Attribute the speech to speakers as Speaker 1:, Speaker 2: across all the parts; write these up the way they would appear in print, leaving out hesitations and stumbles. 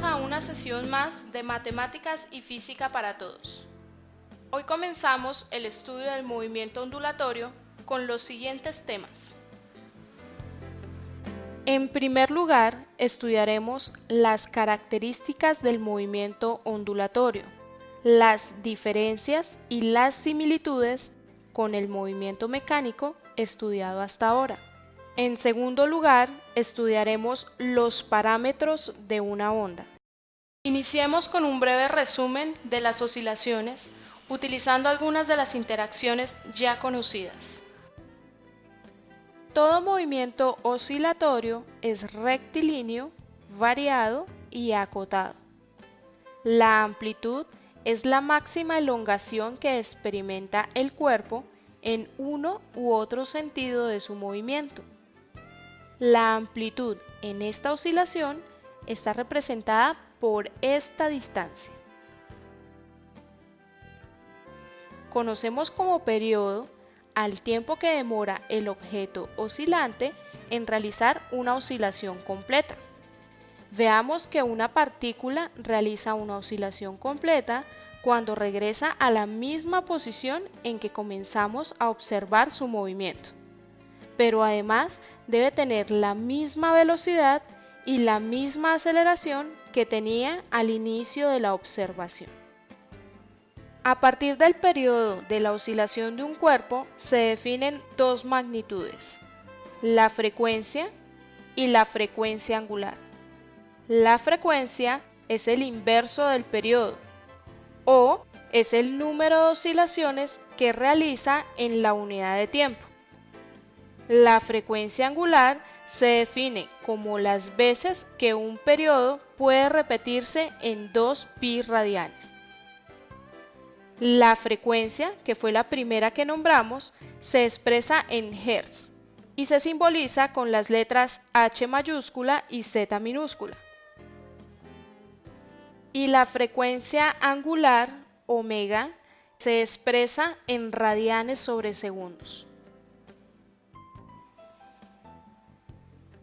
Speaker 1: a una sesión más de Matemáticas y Física para Todos. Hoy comenzamos el estudio del movimiento ondulatorio con los siguientes temas. En primer lugar, estudiaremos las características del movimiento ondulatorio, las diferencias y las similitudes con el movimiento mecánico estudiado hasta ahora. En segundo lugar, estudiaremos los parámetros de una onda. Iniciemos con un breve resumen de las oscilaciones, utilizando algunas de las interacciones ya conocidas. Todo movimiento oscilatorio es rectilíneo, variado y acotado. La amplitud es la máxima elongación que experimenta el cuerpo en uno u otro sentido de su movimiento. La amplitud en esta oscilación está representada por esta distancia. Conocemos como periodo al tiempo que demora el objeto oscilante en realizar una oscilación completa. Veamos que una partícula realiza una oscilación completa cuando regresa a la misma posición en que comenzamos a observar su movimiento, pero además debe tener la misma velocidad y la misma aceleración que tenía al inicio de la observación. A partir del periodo de la oscilación de un cuerpo se definen dos magnitudes, la frecuencia y la frecuencia angular. La frecuencia es el inverso del periodo, o es el número de oscilaciones que realiza en la unidad de tiempo. La frecuencia angular se define como las veces que un periodo puede repetirse en 2π radianes. La frecuencia, que fue la primera que nombramos, se expresa en Hz y se simboliza con las letras H mayúscula y Z minúscula. Y la frecuencia angular, omega, se expresa en radianes sobre segundos.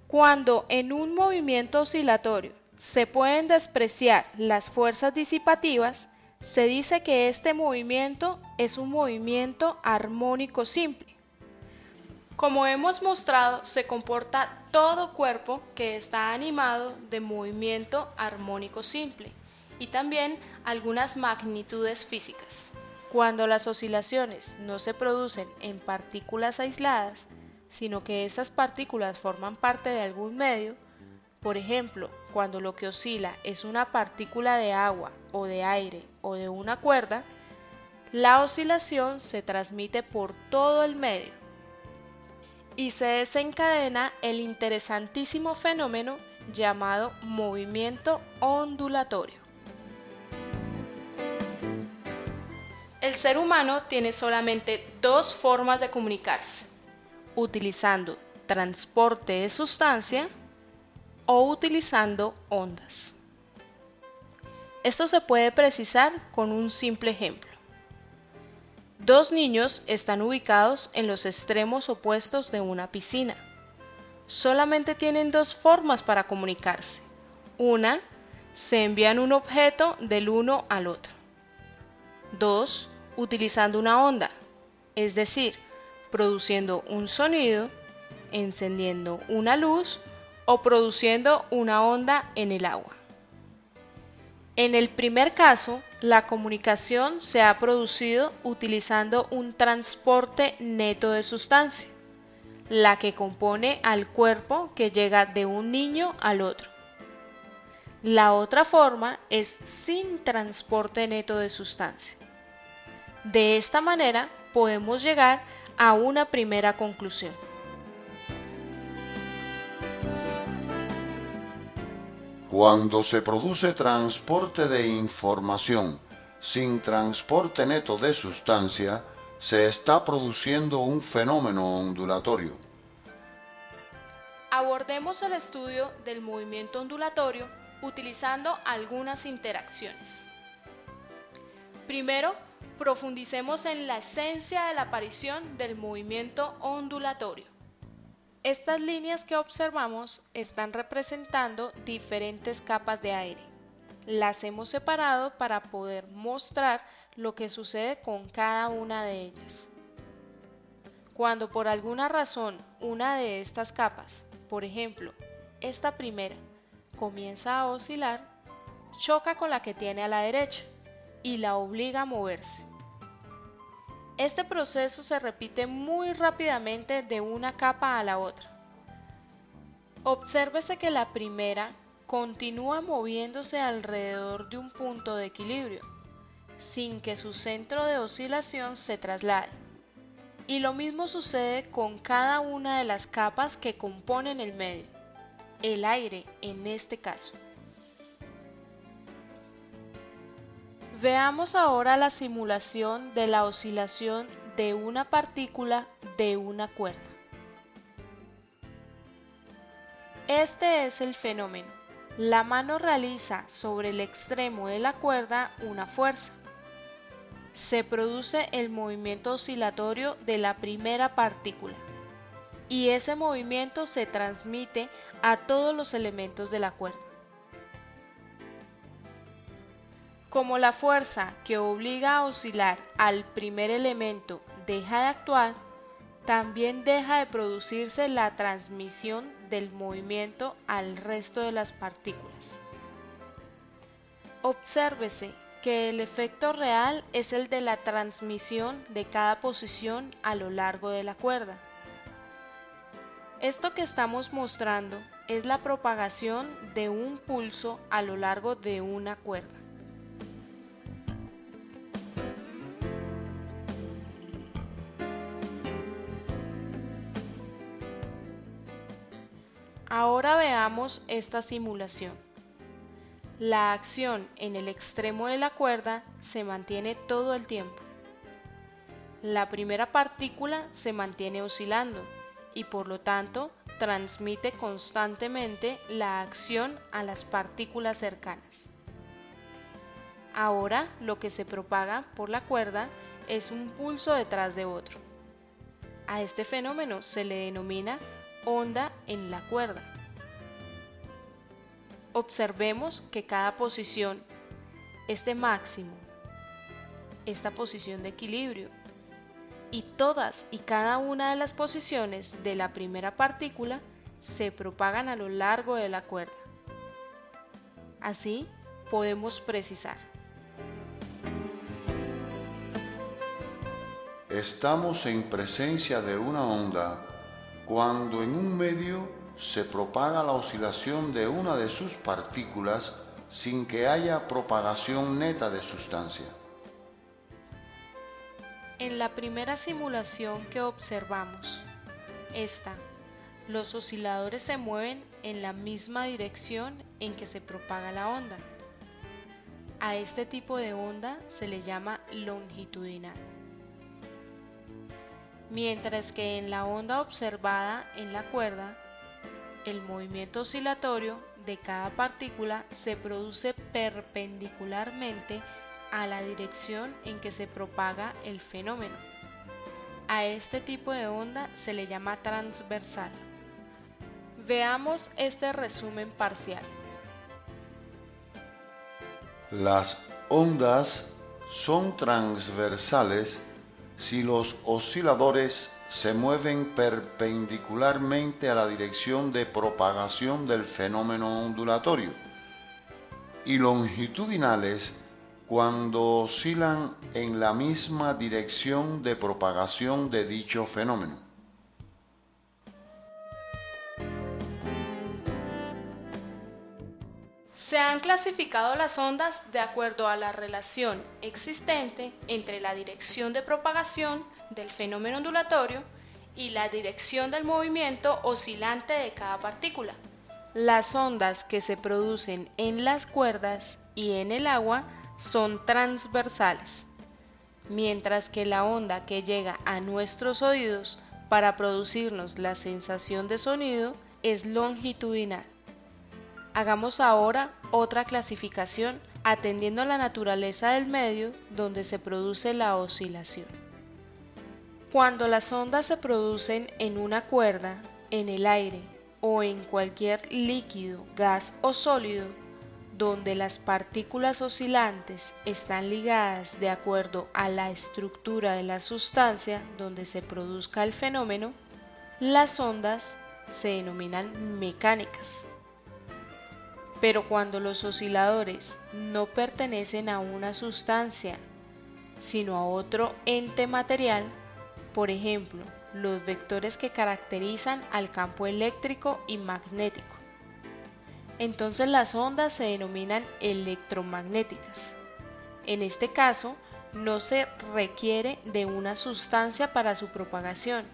Speaker 1: Cuando en un movimiento oscilatorio se pueden despreciar las fuerzas disipativas, se dice que este movimiento es un movimiento armónico simple. Como hemos mostrado, se comporta todo cuerpo que está animado de movimiento armónico simple y también algunas magnitudes físicas. Cuando las oscilaciones no se producen en partículas aisladas, sino que estas partículas forman parte de algún medio, por ejemplo, cuando lo que oscila es una partícula de agua o de aire o de una cuerda, la oscilación se transmite por todo el medio y se desencadena el interesantísimo fenómeno llamado movimiento ondulatorio. El ser humano tiene solamente dos formas de comunicarse: utilizando transporte de sustancia o utilizando ondas. Esto se puede precisar con un simple ejemplo. Dos niños están ubicados en los extremos opuestos de una piscina. Solamente tienen dos formas para comunicarse. Una, se envían un objeto del uno al otro. Dos, utilizando una onda, es decir, produciendo un sonido, encendiendo una luz o produciendo una onda en el agua. En el primer caso, la comunicación se ha producido utilizando un transporte neto de sustancia, la que compone al cuerpo que llega de un niño al otro. La otra forma es sin transporte neto de sustancia. De esta manera podemos llegar a una primera conclusión.
Speaker 2: Cuando se produce transporte de información sin transporte neto de sustancia, se está produciendo un fenómeno ondulatorio.
Speaker 1: Abordemos el estudio del movimiento ondulatorio utilizando algunas interacciones. Primero, profundicemos en la esencia de la aparición del movimiento ondulatorio. Estas líneas que observamos están representando diferentes capas de aire. Las hemos separado para poder mostrar lo que sucede con cada una de ellas. Cuando por alguna razón una de estas capas, por ejemplo, esta primera, comienza a oscilar, choca con la que tiene a la derecha y la obliga a moverse. Este proceso se repite muy rápidamente de una capa a la otra. Obsérvese que la primera continúa moviéndose alrededor de un punto de equilibrio, sin que su centro de oscilación se traslade. Y lo mismo sucede con cada una de las capas que componen el medio, el aire en este caso. Veamos ahora la simulación de la oscilación de una partícula de una cuerda. Este es el fenómeno. La mano realiza sobre el extremo de la cuerda una fuerza. Se produce el movimiento oscilatorio de la primera partícula y ese movimiento se transmite a todos los elementos de la cuerda. Como la fuerza que obliga a oscilar al primer elemento deja de actuar, también deja de producirse la transmisión del movimiento al resto de las partículas. Obsérvese que el efecto real es el de la transmisión de cada posición a lo largo de la cuerda. Esto que estamos mostrando es la propagación de un pulso a lo largo de una cuerda. Ahora veamos esta simulación. La acción en el extremo de la cuerda se mantiene todo el tiempo. La primera partícula se mantiene oscilando y por lo tanto transmite constantemente la acción a las partículas cercanas. Ahora lo que se propaga por la cuerda es un pulso detrás de otro. A este fenómeno se le denomina onda en la cuerda. Observemos que cada posición, este máximo, esta posición de equilibrio y todas y cada una de las posiciones de la primera partícula se propagan a lo largo de la cuerda. Así podemos precisar.
Speaker 2: Estamos en presencia de una onda cuando en un medio se propaga la oscilación de una de sus partículas sin que haya propagación neta de sustancia.
Speaker 1: En la primera simulación que observamos, los osciladores se mueven en la misma dirección en que se propaga la onda. A este tipo de onda se le llama longitudinal. Mientras que en la onda observada en la cuerda, el movimiento oscilatorio de cada partícula se produce perpendicularmente a la dirección en que se propaga el fenómeno. A este tipo de onda se le llama transversal. Veamos este resumen parcial.
Speaker 2: Las ondas son transversales si los osciladores se mueven perpendicularmente a la dirección de propagación del fenómeno ondulatorio, y longitudinales cuando oscilan en la misma dirección de propagación de dicho fenómeno.
Speaker 1: Se han clasificado las ondas de acuerdo a la relación existente entre la dirección de propagación del fenómeno ondulatorio y la dirección del movimiento oscilante de cada partícula. Las ondas que se producen en las cuerdas y en el agua son transversales, mientras que la onda que llega a nuestros oídos para producirnos la sensación de sonido es longitudinal. Hagamos ahora otra clasificación atendiendo a la naturaleza del medio donde se produce la oscilación. Cuando las ondas se producen en una cuerda, en el aire o en cualquier líquido, gas o sólido, donde las partículas oscilantes están ligadas de acuerdo a la estructura de la sustancia donde se produzca el fenómeno, las ondas se denominan mecánicas. Pero cuando los osciladores no pertenecen a una sustancia, sino a otro ente material, por ejemplo, los vectores que caracterizan al campo eléctrico y magnético, entonces las ondas se denominan electromagnéticas. En este caso, no se requiere de una sustancia para su propagación,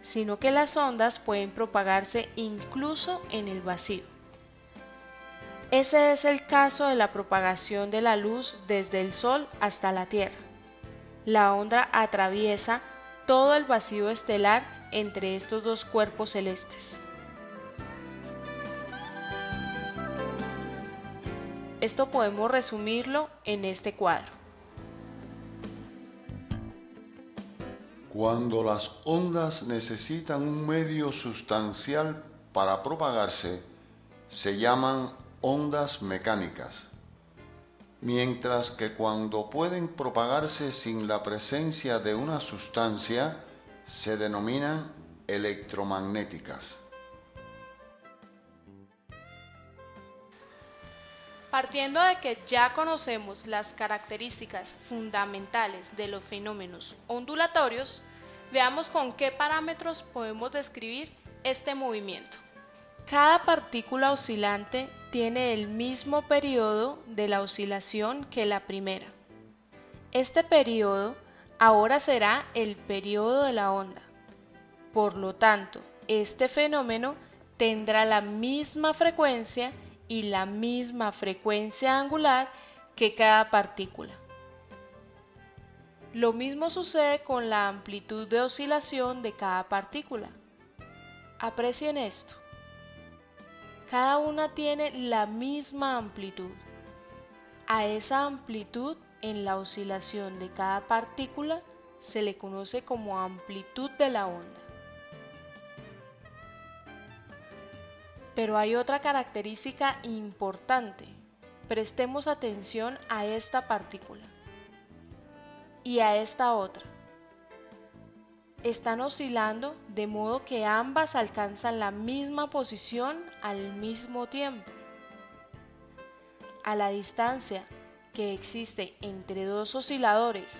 Speaker 1: sino que las ondas pueden propagarse incluso en el vacío. Ese es el caso de la propagación de la luz desde el Sol hasta la Tierra. La onda atraviesa todo el vacío estelar entre estos dos cuerpos celestes. Esto podemos resumirlo en este cuadro.
Speaker 2: Cuando las ondas necesitan un medio sustancial para propagarse, se llaman ondas mecánicas, mientras que cuando pueden propagarse sin la presencia de una sustancia, se denominan electromagnéticas.
Speaker 1: Partiendo de que ya conocemos las características fundamentales de los fenómenos ondulatorios, veamos con qué parámetros podemos describir este movimiento. Cada partícula oscilante tiene el mismo periodo de la oscilación que la primera. Este periodo ahora será el periodo de la onda. Por lo tanto, este fenómeno tendrá la misma frecuencia y la misma frecuencia angular que cada partícula. Lo mismo sucede con la amplitud de oscilación de cada partícula. Aprecien esto. Cada una tiene la misma amplitud. A esa amplitud en la oscilación de cada partícula se le conoce como amplitud de la onda. Pero hay otra característica importante. Prestemos atención a esta partícula y a esta otra. Están oscilando de modo que ambas alcanzan la misma posición al mismo tiempo. A la distancia que existe entre dos osciladores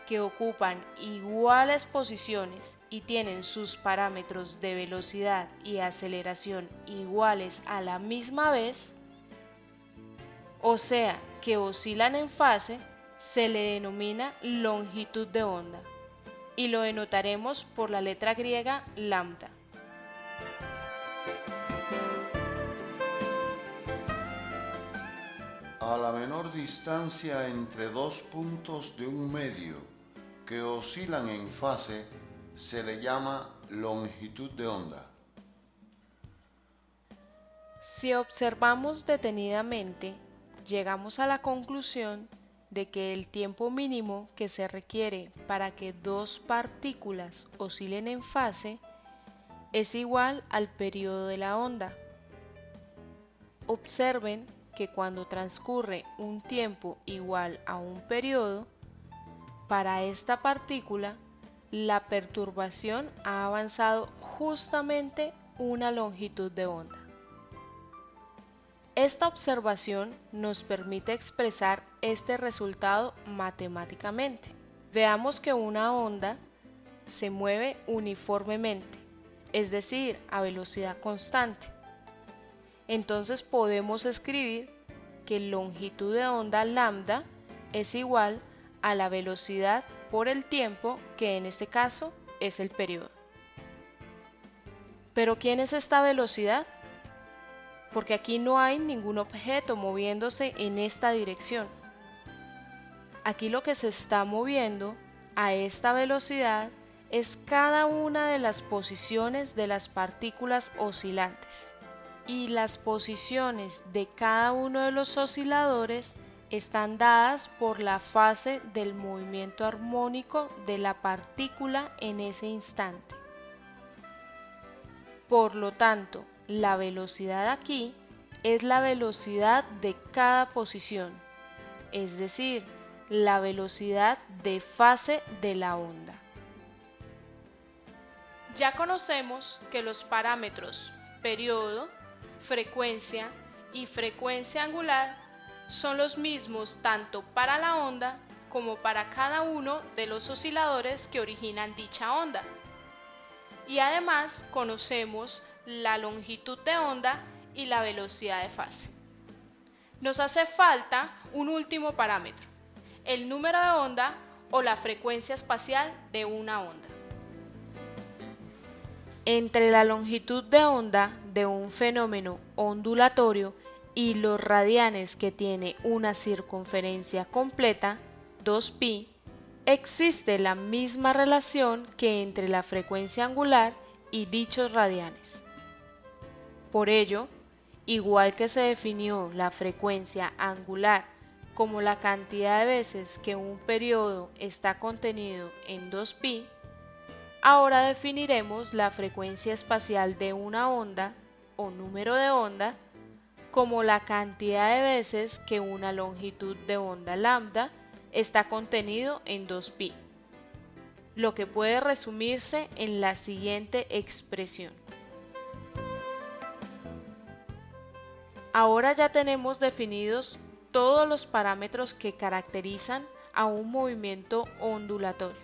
Speaker 1: que ocupan iguales posiciones y tienen sus parámetros de velocidad y aceleración iguales a la misma vez, o sea que oscilan en fase, se le denomina longitud de onda y lo denotaremos por la letra griega lambda.
Speaker 2: A la menor distancia entre dos puntos de un medio que oscilan en fase se le llama longitud de onda.
Speaker 1: Si observamos detenidamente, llegamos a la conclusión de que el tiempo mínimo que se requiere para que dos partículas oscilen en fase es igual al periodo de la onda. Observen que cuando transcurre un tiempo igual a un periodo, para esta partícula, la perturbación ha avanzado justamente una longitud de onda. Esta observación nos permite expresar este resultado matemáticamente. Veamos que una onda se mueve uniformemente, es decir, a velocidad constante. Entonces podemos escribir que longitud de onda lambda es igual a la velocidad por el tiempo, que en este caso es el periodo. ¿Pero quién es esta velocidad? Porque aquí no hay ningún objeto moviéndose en esta dirección. Aquí lo que se está moviendo a esta velocidad es cada una de las posiciones de las partículas oscilantes, y las posiciones de cada uno de los osciladores están dadas por la fase del movimiento armónico de la partícula en ese instante. Por lo tanto, la velocidad aquí es la velocidad de cada posición, es decir, la velocidad de fase de la onda. Ya conocemos que los parámetros periodo, frecuencia y frecuencia angular son los mismos tanto para la onda como para cada uno de los osciladores que originan dicha onda. Y además conocemos la longitud de onda y la velocidad de fase. Nos hace falta un último parámetro, el número de onda o la frecuencia espacial de una onda. Entre la longitud de onda de un fenómeno ondulatorio y los radianes que tiene una circunferencia completa, 2π, existe la misma relación que entre la frecuencia angular y dichos radianes. Por ello, igual que se definió la frecuencia angular como la cantidad de veces que un periodo está contenido en 2π, ahora definiremos la frecuencia espacial de una onda o número de onda como la cantidad de veces que una longitud de onda lambda está contenido en 2π, lo que puede resumirse en la siguiente expresión. Ahora ya tenemos definidos todos los parámetros que caracterizan a un movimiento ondulatorio: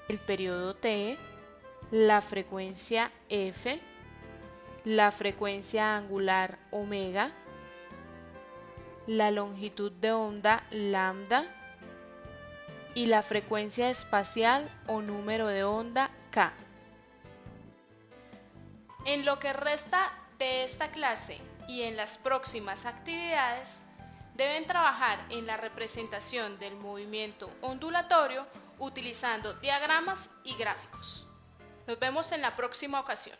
Speaker 1: el periodo t, la frecuencia f, la frecuencia angular omega, la longitud de onda lambda y la frecuencia espacial o número de onda k. En lo que resta de esta clase y en las próximas actividades, deben trabajar en la representación del movimiento ondulatorio utilizando diagramas y gráficos. Nos vemos en la próxima ocasión.